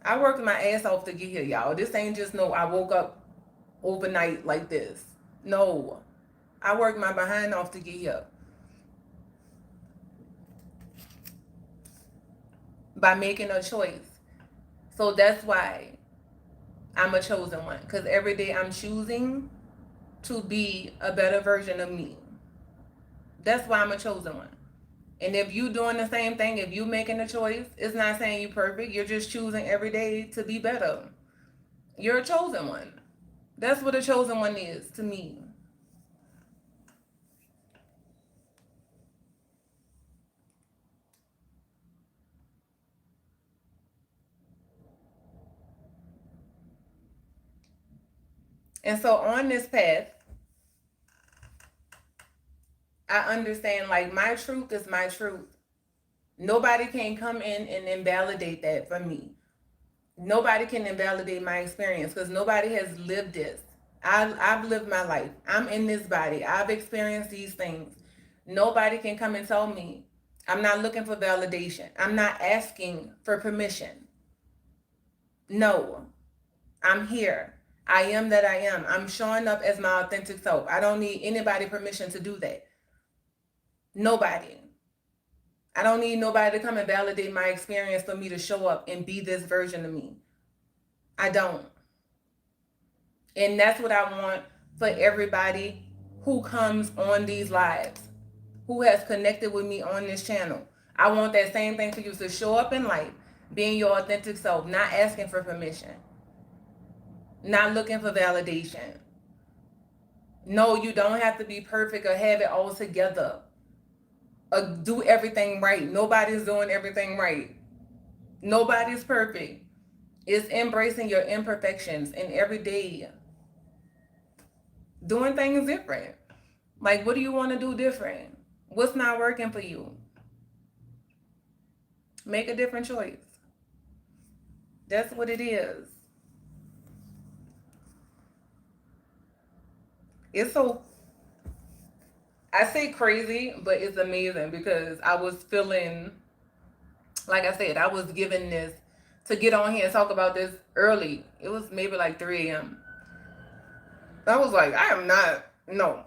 I worked my ass off to get here, y'all. This ain't just no I woke up overnight like this. No. I worked my behind off to get here by making a choice. So that's why I'm a chosen one. Because every day I'm choosing to be a better version of me. That's why I'm a chosen one. And if you doing the same thing, if you making a choice, it's not saying you perfect. You're just choosing every day to be better. You're a chosen one. That's what a chosen one is to me. And so on this path, I understand like my truth is my truth. Nobody can come in and invalidate that for me. Nobody can invalidate my experience because nobody has lived this. I've lived my life. I'm in this body. I've experienced these things. Nobody can come and tell me. I'm not looking for validation. I'm not asking for permission. No, I'm here. I am that I am. I'm showing up as my authentic self. I don't need anybody permission to do that. Nobody. I don't need nobody to come and validate my experience for me to show up and be this version of me. I don't. And that's what I want for everybody who comes on these lives, who has connected with me on this channel. I want that same thing for you to show up in life, being your authentic self, not asking for permission, not looking for validation. No, you don't have to be perfect or have it all together. Do everything right. Nobody's doing everything right. Nobody's perfect. It's embracing your imperfections and every day doing things different. Like, what do you want to do different? What's not working for you? Make a different choice. That's what it is. It's so, I say crazy, but it's amazing because I was feeling, like I said, I was given this to get on here and talk about this early. It was maybe like 3 a.m. I was like, I am not, no.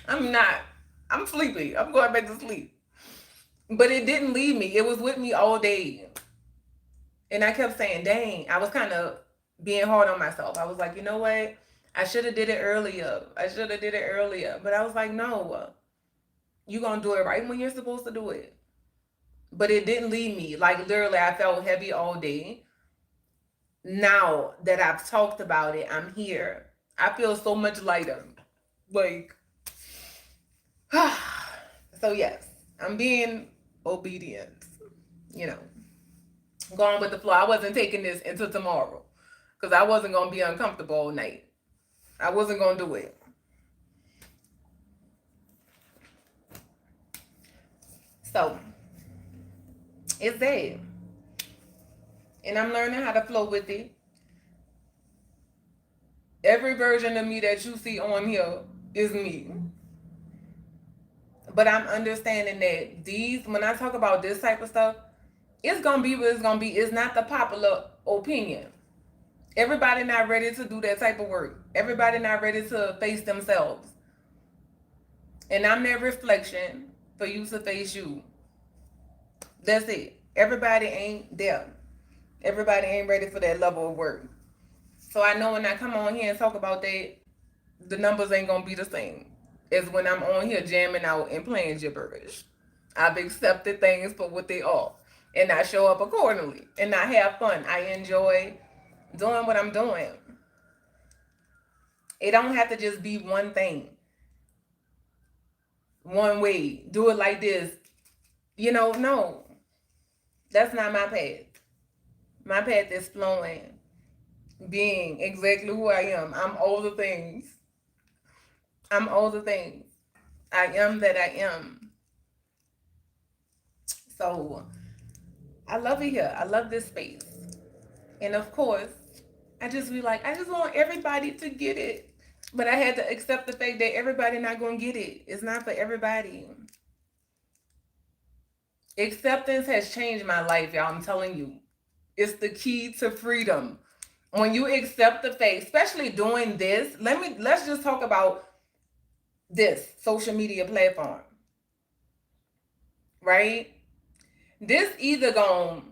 I'm not. I'm sleepy. I'm going back to sleep. But it didn't leave me. It was with me all day. And I kept saying, dang, I was kind of being hard on myself. I was like, you know what? I should have did it earlier. I should have did it earlier. But I was like, no, you're going to do it right when you're supposed to do it. But it didn't leave me. Like literally, I felt heavy all day. Now that I've talked about it, I'm here. I feel so much lighter. Like, so yes, I'm being obedient, you know, going with the flow. I wasn't taking this until tomorrow because I wasn't going to be uncomfortable all night. I wasn't going to do it. So it's there. And I'm learning how to flow with it. Every version of me that you see on here is me. But I'm understanding that when I talk about this type of stuff, it's going to be what it's going to be. It's not the popular opinion. Everybody not ready to do that type of work. Everybody not ready to face themselves. And I'm that reflection for you to face you. That's it. Everybody ain't there. Everybody ain't ready for that level of work. So I know when I come on here and talk about that, the numbers ain't gonna be the same as when I'm on here jamming out and playing gibberish. I've accepted things for what they are. And I show up accordingly. And I have fun. I enjoy doing what I'm doing. It don't have to just be one thing. One way. Do it like this. No, that's not my path. My path is flowing, being exactly who I am. I'm all the things. I'm all the things. I am that I am. So I love it here. I love this space. And of course, I just be like, I just want everybody to get it. But I had to accept the fact that everybody not gonna get it. It's not for everybody. Acceptance has changed my life, y'all. I'm telling you. It's the key to freedom. When you accept the fact, especially doing this, let's just talk about this social media platform, right? This either going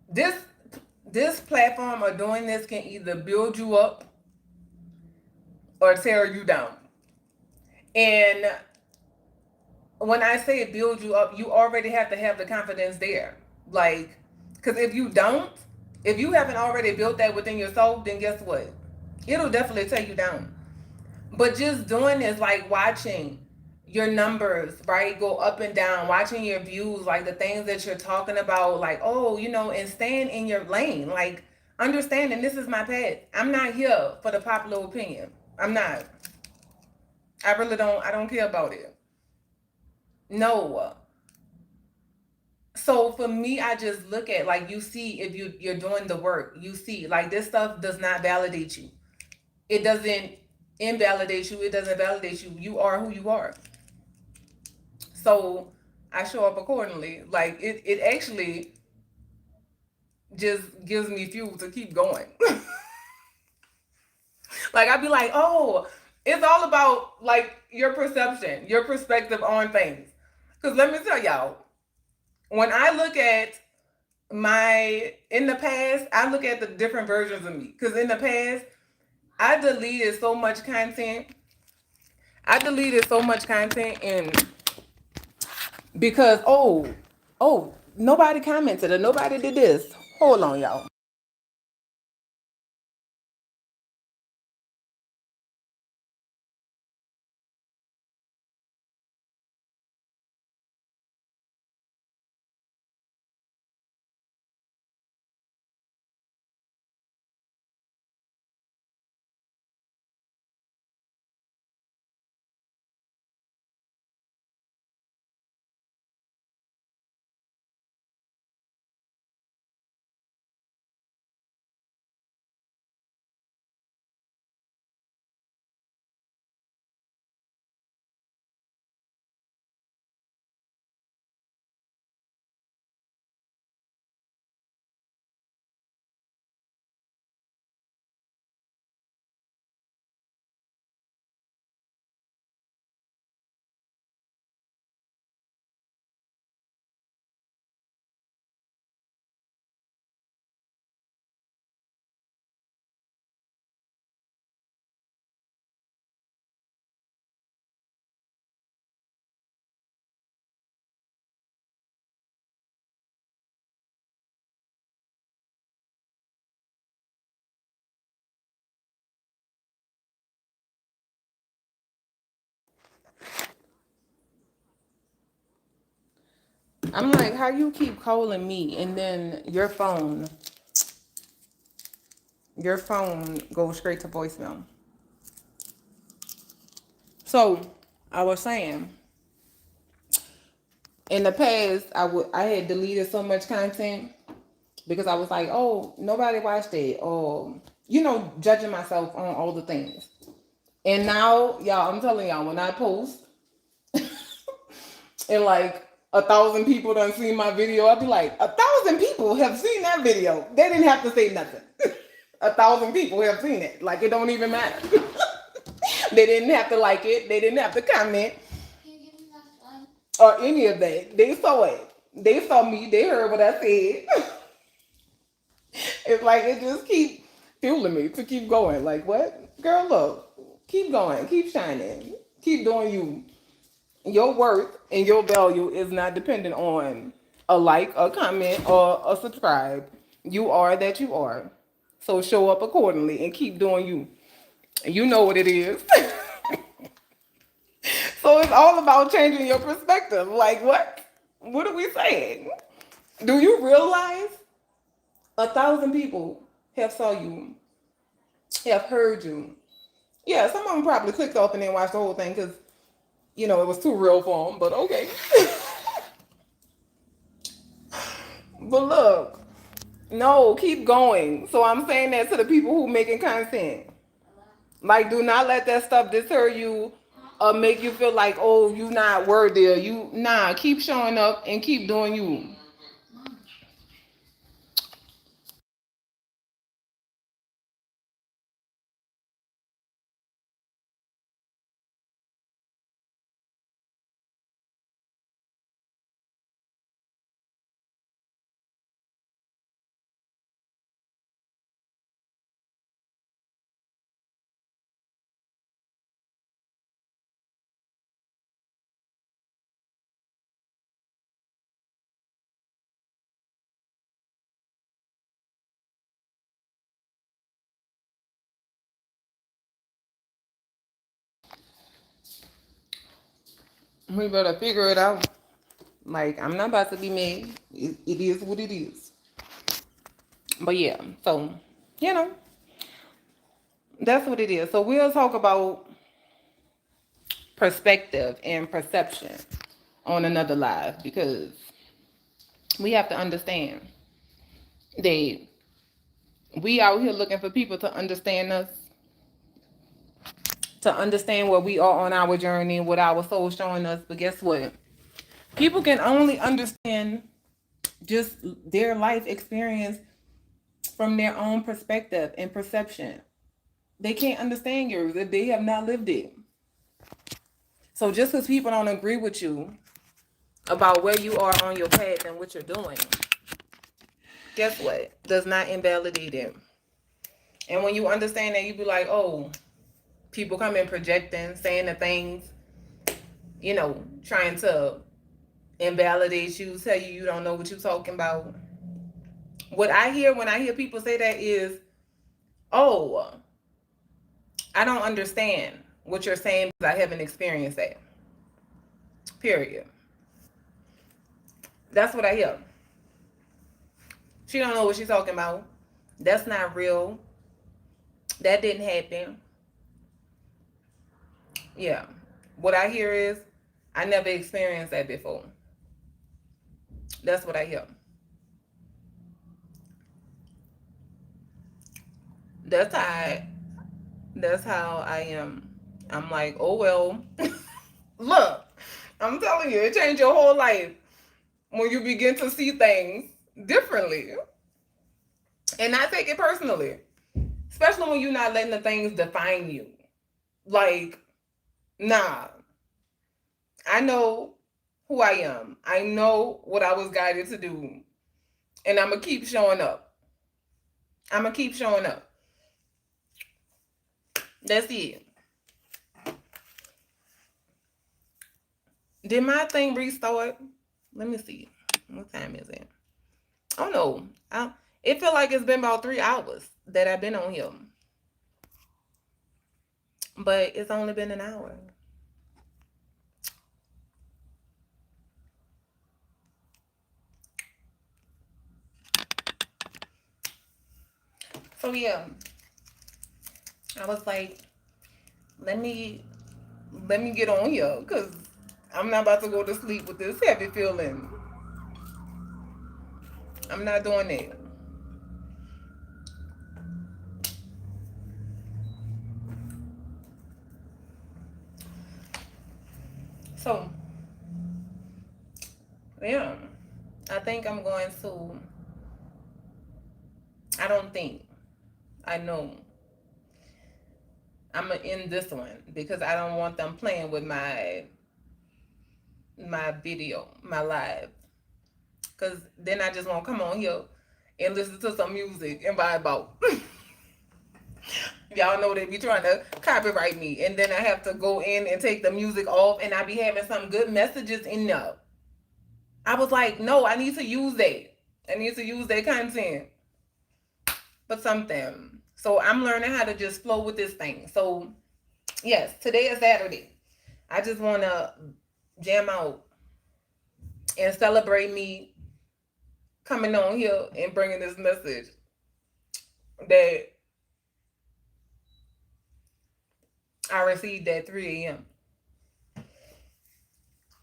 this this platform or doing this can either build you up or tear you down. And when I say build you up, you already have to have the confidence there. Like, because if you don't, if you haven't already built that within yourself, then guess what? It'll definitely take you down. But just doing this, like watching your numbers, right, go up and down, watching your views, like the things that you're talking about, like, oh, and staying in your lane, like understanding this is my path. I'm not here for the popular opinion. I'm not. I really don't. I don't care about it. No. So for me, I just look at like you see if you're doing the work, you see like this stuff does not validate you. It doesn't invalidate you. It doesn't validate you. You are who you are. So I show up accordingly. Like it actually just gives me fuel to keep going. Like I'd be like, oh, it's all about like your perception, your perspective on things. Cause let me tell y'all, when I look at in the past, I look at the different versions of me. Cause in the past, I deleted so much content. I deleted so much content and because nobody commented or nobody did this. Hold on, y'all. I'm like, how you keep calling me and then your phone goes straight to voicemail. So I was saying, in the past, I had deleted so much content because I was like, oh, nobody watched it, or judging myself on all the things. And now, y'all, I'm telling y'all, when I post and like 1,000 people done seen my video, I'll be like, 1,000 people have seen that video. They didn't have to say nothing. 1,000 people have seen it. Like it don't even matter. They didn't have to like it. They didn't have to comment or any of that. They saw it. They saw me. They heard what I said. It's like it just keep fueling me to keep going. Like what, girl? Look, keep going. Keep shining. Keep doing you. Your worth and your value is not dependent on a like, a comment, or a subscribe. You are that you are. So show up accordingly and keep doing you. You know what it is. So So it's all about changing your perspective. Like what? What are we saying? Do you realize 1,000 people have saw you, have heard you? Yeah, some of them probably clicked off and then watched the whole thing because it was too real for them. But okay. But look, no, keep going. So I'm saying that to the people who making content. Like, do not let that stuff deter you or make you feel like, oh, you not worthy. Or keep showing up and keep doing you. We better figure it out. Like, I'm not about to be mad. It is what it is. But yeah, so, you know, that's what it is. So we'll talk about perspective and perception on another live because we have to understand that we out here looking for people to understand us, to understand where we are on our journey, what our soul showing us. But guess what? People can only understand just their life experience from their own perspective and perception. They can't understand yours if they have not lived it. So just because people don't agree with you about where you are on your path and what you're doing, guess what? Does not invalidate it. And when you understand that, you be like, oh, people come in projecting, saying the things, trying to invalidate you, tell you don't know what you're talking about. What I hear when I hear people say that is, oh, I don't understand what you're saying because I haven't experienced that. Period. That's what I hear. She don't know what she's talking about. That's not real. That didn't happen. Yeah. What I hear is, I never experienced that before. That's what I hear. That's how I am. I'm like, oh well. Look, I'm telling you, it changed your whole life when you begin to see things differently. And not take it personally. Especially when you're not letting the things define you. Like, nah. I know who I am. I know what I was guided to do. And I'm going to keep showing up. I'm going to keep showing up. That's it. Did my thing restart? Let me see. What time is it? Oh no. It feel like it's been about 3 hours that I've been on here. But it's only been an hour. So yeah. I was like, let me get on here because I'm not about to go to sleep with this heavy feeling. I'm not doing that. So, yeah, I think I'm going to, I don't think, I know I'm going to end this one because I don't want them playing with my video, my live. Because then I just want to come on here and listen to some music and vibe out. Y'all know they be trying to copyright me. And then I have to go in and take the music off and I be having some good messages in there. I was like, no, I need to use that. I need to use that content for something. So I'm learning how to just flow with this thing. So yes, today is Saturday. I just want to jam out and celebrate me coming on here and bringing this message that I received at 3 a.m.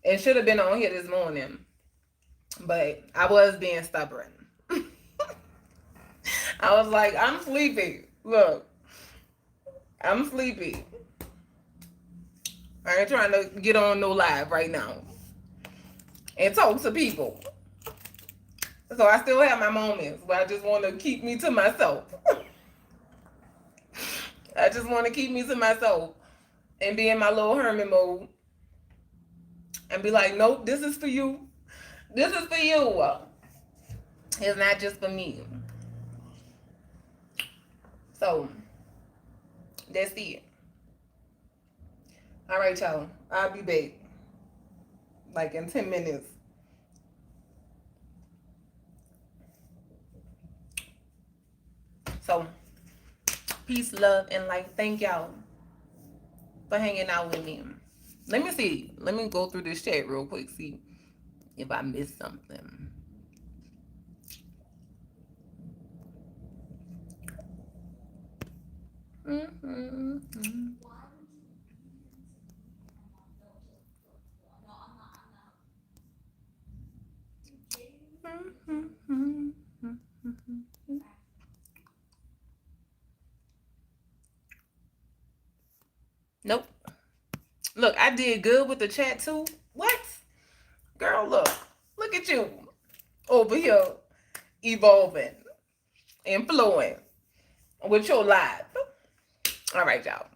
and should have been on here this morning, but I was being stubborn. I was like, I'm sleepy. Look, I'm sleepy. I ain't trying to get on no live right now and talk to people. So I still have my moments where I just want to keep me to myself. I just want to keep me to myself and be in my little hermit mode and be like, nope, this is for you. This is for you. It's not just for me. So that's it. All right, y'all. I'll be back like in 10 minutes. So peace, love, and light. Thank y'all for hanging out with me. Let me see. Let me go through this chat real quick. See if I missed something. Mm-hmm. Nope. Look, I did good with the chat too. What? Girl, look. Look at you over here evolving and flowing with your live. All right, y'all.